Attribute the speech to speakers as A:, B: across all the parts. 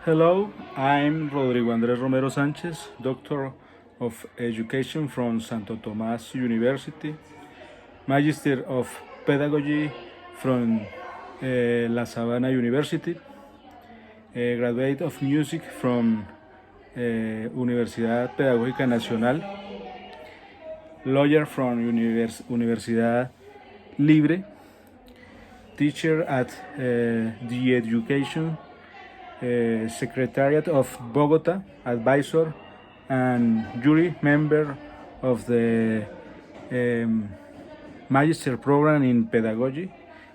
A: Hello, I'm Rodrigo Romero Sanchez, Doctor of Education from Santo Tomas University, Magister of Pedagogy from La Sabana University, a graduate of music from Universidad Pedagógica Nacional, lawyer from Universidad Libre, teacher at the Education Secretariat of Bogotá, advisor and jury member of the Magister program in Pedagogy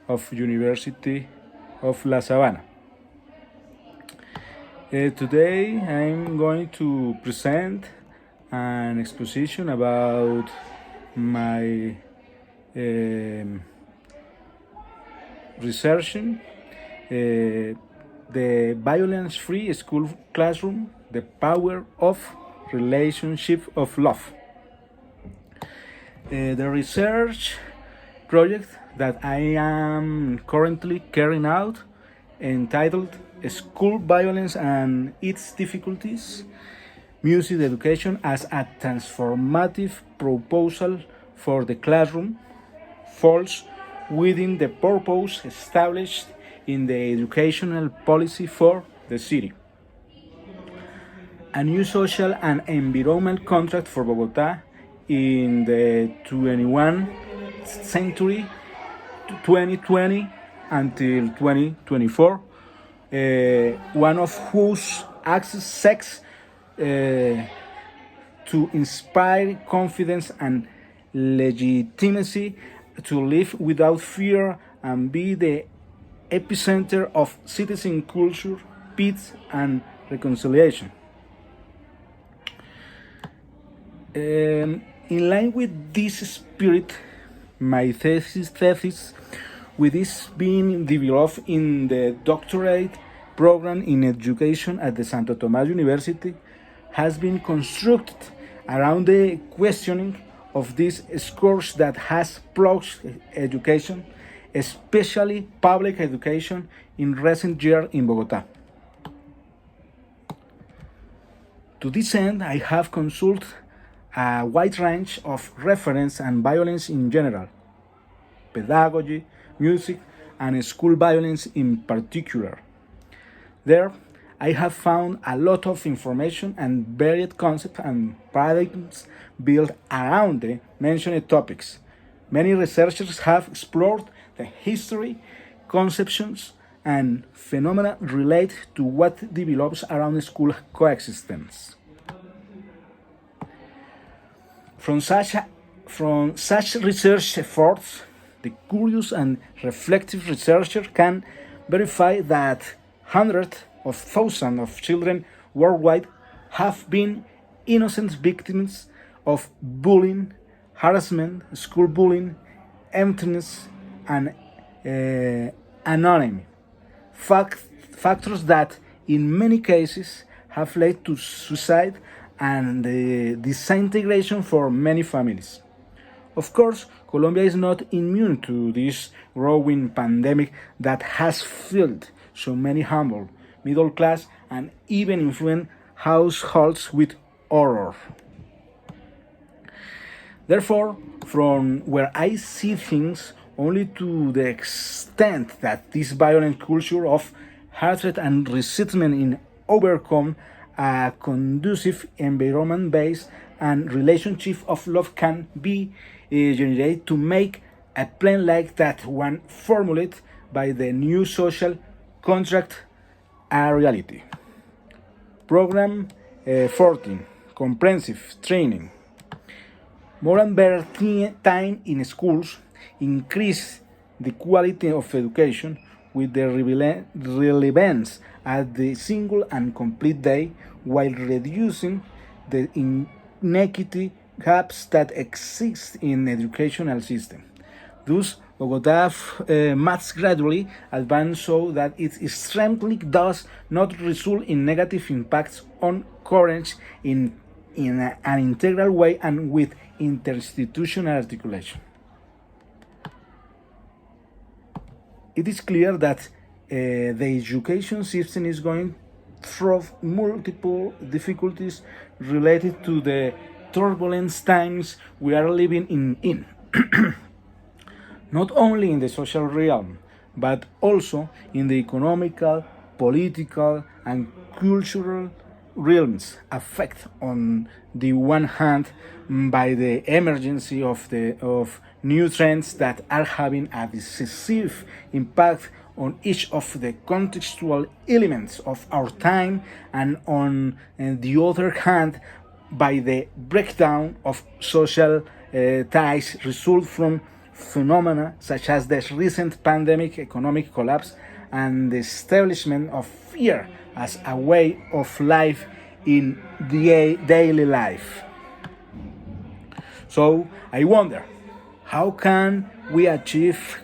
A: of University of La Sabana. Today I'm going to present an exposition about my research, the violence-free school classroom, the power of relationship of love. The research project that I am currently carrying out, entitled School Violence and Its Difficulties, Music Education as a Transformative Proposal for the Classroom, falls within the purpose established in the educational policy for the city. A new social and environmental contract for Bogotá in the 21st century, 2020 until 2024, one of whose axes seeks to inspire confidence and legitimacy to live without fear and be the epicenter of citizen culture, peace, and reconciliation. In line with this spirit, my thesis with this being developed in the doctorate program in education at the Santo Tomas University, has been constructed around the questioning of this scourge that has plagued education, especially public education, in recent years in Bogotá. To this end, I have consulted a wide range of reference on violence in general, pedagogy, music, and school violence in particular. There, I have found a lot of information and varied concepts and paradigms built around the mentioned topics. Many researchers have explored the history, conceptions, and phenomena related to what develops around school coexistence. From such research efforts, the curious and reflective researcher can verify that hundreds of thousands of children worldwide have been innocent victims of bullying, harassment, school bullying, emptiness, and anonymity. Factors that, in many cases, have led to suicide and disintegration for many families. Of course, Colombia is not immune to this growing pandemic that has filled so many humble, middle class, and even affluent households with horror. Therefore, from where I see things, only to the extent that this violent culture of hatred and resentment in overcome a conducive environment based and relationship of love can be generated to make a plan like that one formulated by the new social contract a reality. Program 14, comprehensive training. More and better time in schools increase the quality of education with the relevance at the single and complete day, while reducing the inequity gaps that exist in the educational system. Thus, Bogotá must gradually advance so that its strengthening does not result in negative impacts on currents in an integral way and with interinstitutional articulation. It is clear that the education system is going through multiple difficulties related to the turbulent times we are living in. Not only in the social realm, but also in the economical, political, and cultural realms, affected on the one hand by the emergency of new trends that are having a decisive impact on each of the contextual elements of our time, and on the other hand by the breakdown of social ties result from phenomena such as the recent pandemic, economic collapse, and the establishment of fear as a way of life in the daily life. So I wonder, how can we achieve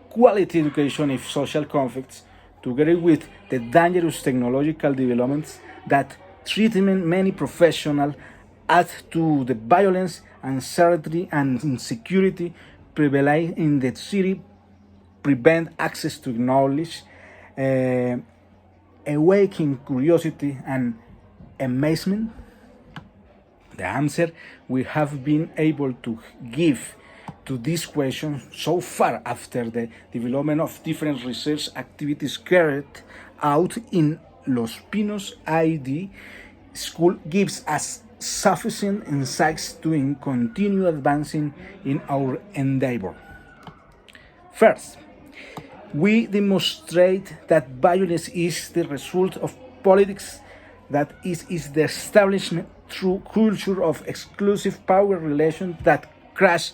A: quality education if social conflicts, together with the dangerous technological developments that threaten many professionals, add to the violence, uncertainty, and insecurity prevalent in the city, prevent access to knowledge, awaken curiosity and amazement? The answer we have been able to give to this question so far, after the development of different research activities carried out in Los Pinos ID School, gives us sufficient insights to continue advancing in our endeavor. First, we demonstrate that violence is the result of politics, that is the establishment through culture of exclusive power relations that crush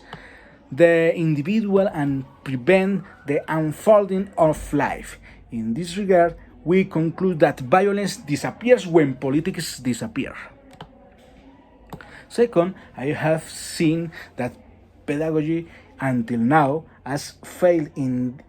A: the individual and prevent the unfolding of life. In this regard, we conclude that violence disappears when politics disappear. Second, I have seen that pedagogy until now has failed in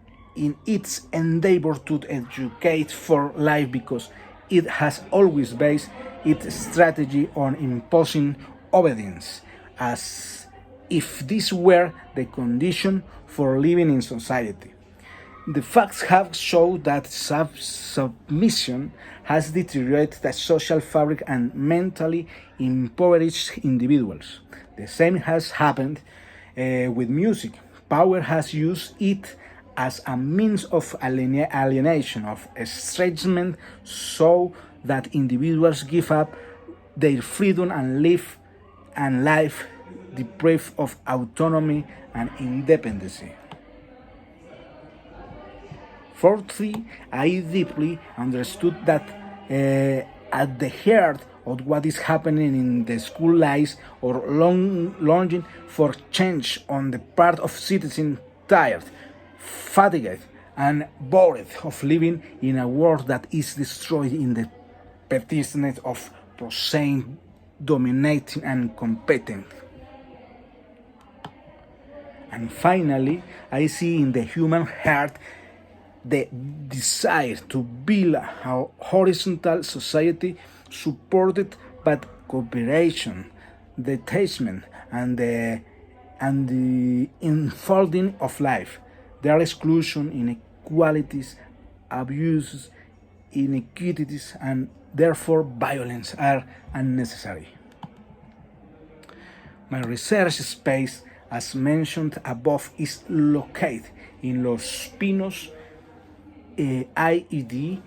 A: its endeavor to educate for life, because it has always based its strategy on imposing obedience, as if this were the condition for living in society. The facts have shown that submission has deteriorated the social fabric and mentally impoverished individuals. The same has happened with music. Power has used it as a means of alienation, of estrangement, so that individuals give up their freedom and live and life deprived of autonomy and independence. Fourthly, I deeply understood that at the heart of what is happening in the school lies or longing for change on the part of citizens tired, fatigued, and bored of living in a world that is destroyed in the persistence of prosaic, dominating, and competent. And finally, I see in the human heart the desire to build a horizontal society supported by cooperation, detachment, and the unfolding of life. Their exclusion, inequalities, abuses, inequities, and therefore violence are unnecessary. My research space, as mentioned above, is located in Los Pinos IED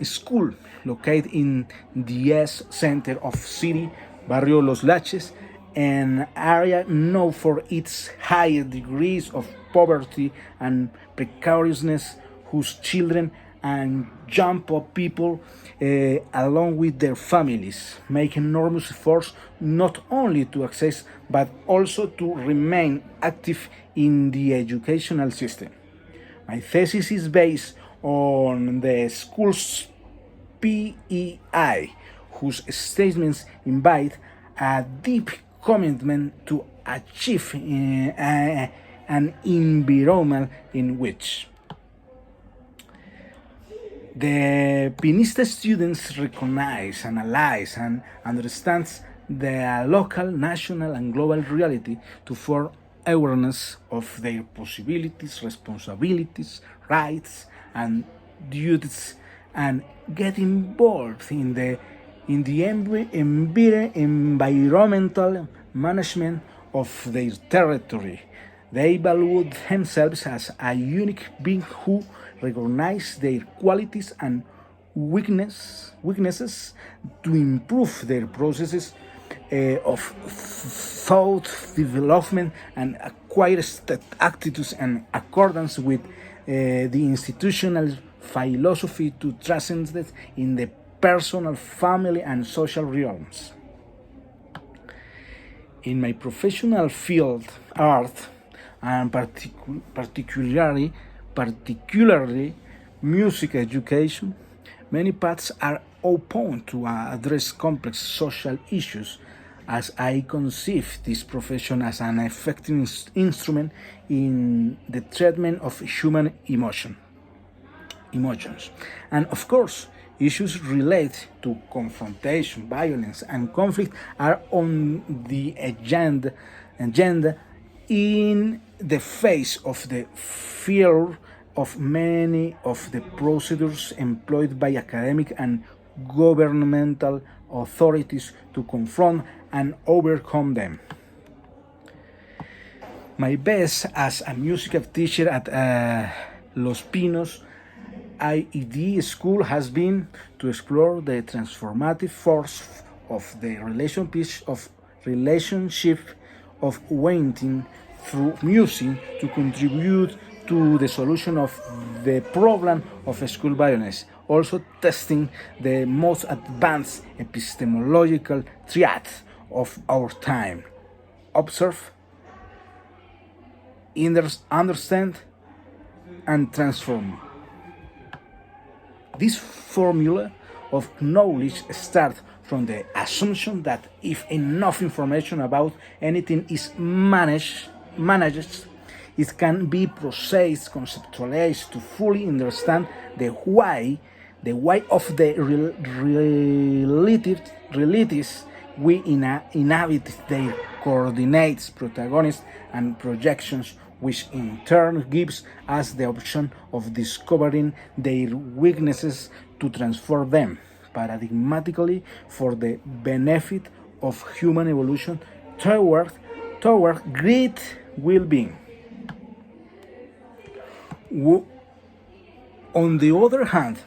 A: school, located in the S center of city, Barrio Los Laches, an area known for its high degrees of poverty and precariousness, whose children and young people, along with their families, make enormous efforts not only to access but also to remain active in the educational system. My thesis is based on the school's PEI, whose statements invite a deep commitment to achieve an environment in which the Pinista students recognize, analyze, and understand the local, national, and global reality to form awareness of their possibilities, responsibilities, rights, and duties, and get involved in the environmental management of their territory. They value themselves as a unique being who recognize their qualities and weaknesses to improve their processes of thought development and acquire attitudes and accordance with the institutional philosophy to transcend it in the personal, family, and social realms. In my professional field, art, and particularly music education, many paths are open to address complex social issues, as I conceive this profession as an effective instrument in the treatment of human emotions. And of course, issues related to confrontation, violence, and conflict are on the agenda in the face of the fear of many of the procedures employed by academic and governmental authorities to confront and overcome them. My best as a musical teacher at Los Pinos IED school has been to explore the transformative force of the relationship of waiting through music to contribute to the solution of the problem of school violence, also testing the most advanced epistemological triad of our time: observe, understand, and transform. This formula of knowledge starts from the assumption that if enough information about anything is managed, it can be processed, conceptualized to fully understand the why of the realities we inhabit, their coordinates, protagonists, and projections, which in turn gives us the option of discovering their weaknesses to transform them paradigmatically for the benefit of human evolution toward great well-being. On the other hand,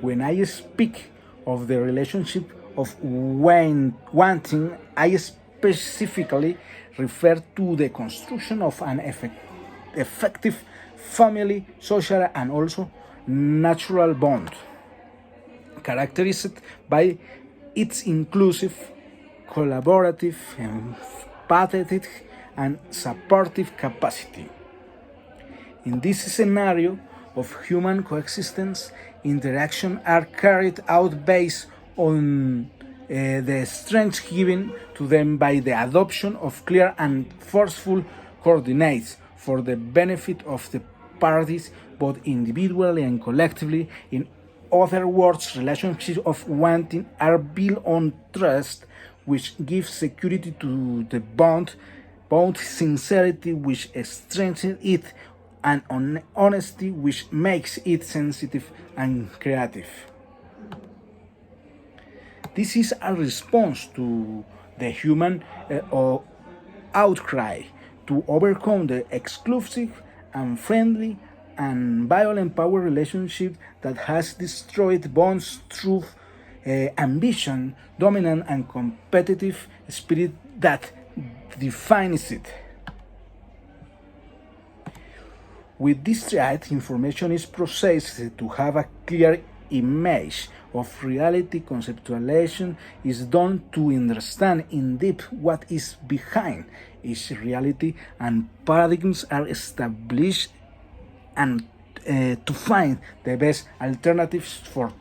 A: when I speak of the relationship of wanting, I specifically refer to the construction of an effective family, social, and also natural bond, characterized by its inclusive, collaborative, empathetic, and supportive capacity. In this scenario of human coexistence, interactions are carried out based on the strength given to them by the adoption of clear and forceful coordinates for the benefit of the parties, both individually and collectively. In other words, relationships of wanting are built on trust, which gives security to the bond, sincerity, which strengthens it, and honesty, which makes it sensitive and creative. This is a response to the human outcry to overcome the exclusive, unfriendly, and violent power relationship that has destroyed bonds through ambition, dominant, and competitive spirit that defines it. With this triad, information is processed to have a clear image of reality. Conceptualization is done to understand in depth what is behind each reality, and paradigms are established and to find the best alternatives for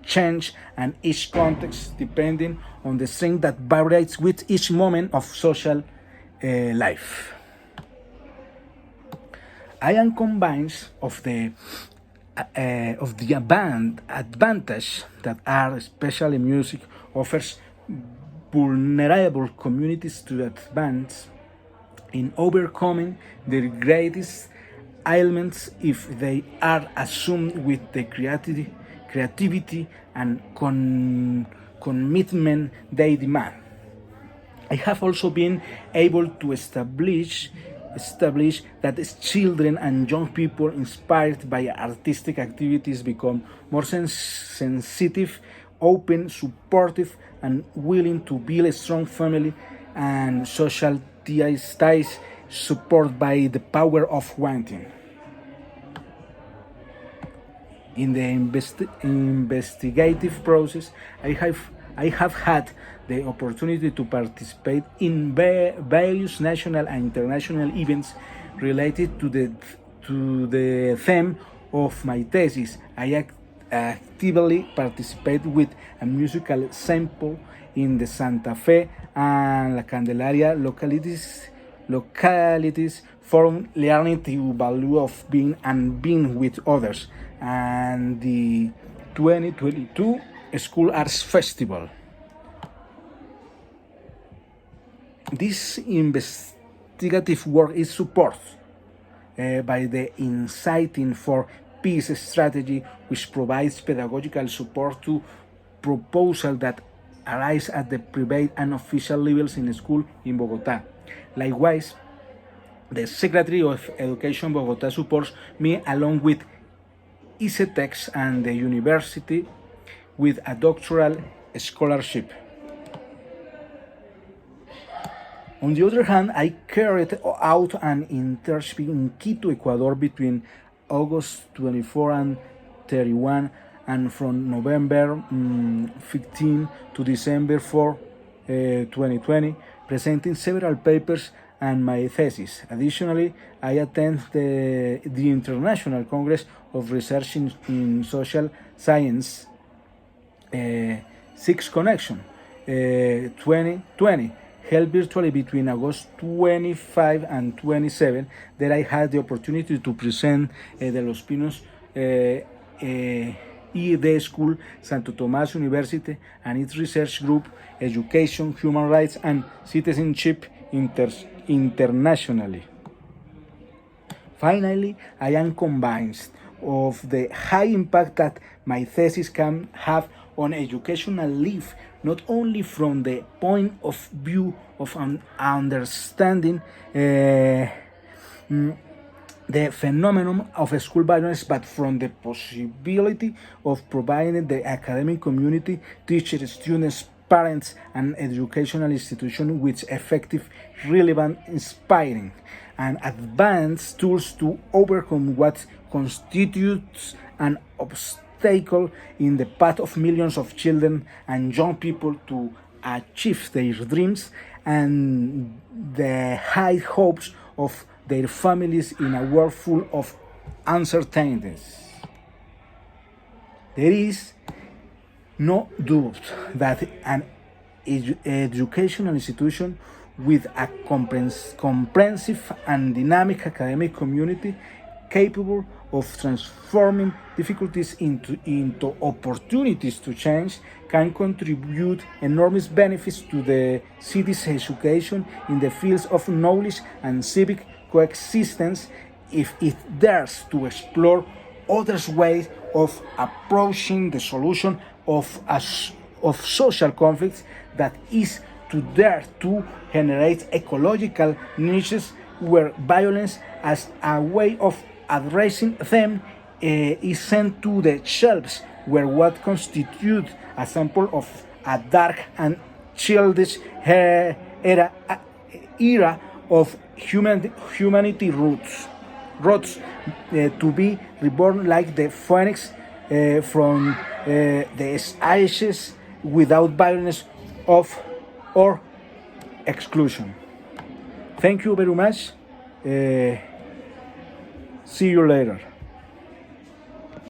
A: change and each context depending on the strength that varies with each moment of social life. I am convinced of the advantage that art, especially music, offers vulnerable communities to advance in overcoming their greatest ailments if they are assumed with the creativity, and commitment they demand. I have also been able to establish that children and young people inspired by artistic activities become more sensitive, open, supportive, and willing to build a strong family and social ties supported by the power of wanting. In the investigative process, I have had the opportunity to participate in various national and international events related to the theme of my thesis. I actively participate with a musical sample in the Santa Fe and La Candelaria localities for learning the value of being with others, and the 2022 School Arts Festival. This investigative work is supported by the Inciting for Peace strategy, which provides pedagogical support to proposals that arise at the private and official levels in school in Bogotá. Likewise, the Secretary of Education Bogotá supports me along with ICETEX and the university with a doctoral scholarship. On the other hand, I carried out an internship in Quito, Ecuador between August 24 and 31, and from November 15 to December 4, 2020, presenting several papers and my thesis. Additionally, I attend the International Congress of Research in Social Science, Six Connection, 2020, held virtually between August 25 and 27, that I had the opportunity to present De Los Pinos IED School, Santo Tomas University, and its research group, Education, Human Rights, and Citizenship internationally. Finally, I am convinced of the high impact that my thesis can have on educational life, not only from the point of view of understanding the phenomenon of school violence, but from the possibility of providing the academic community, teachers, students, parents, and educational institutions with effective, relevant, inspiring, and advanced tools to overcome what constitutes an obstacle in the path of millions of children and young people to achieve their dreams and the high hopes of their families in a world full of uncertainties. There is no doubt that an educational institution with a comprehensive and dynamic academic community capable of transforming difficulties into opportunities to change can contribute enormous benefits to the city's education in the fields of knowledge and civic coexistence if it dares to explore other ways of approaching the solution of social conflicts, that is to dare to generate ecological niches where violence as a way of addressing them is sent to the shelves, where what constitutes a sample of a dark and childish era of humanity roots to be reborn like the phoenix from the ashes, without violence or exclusion. Thank you very much. See you later.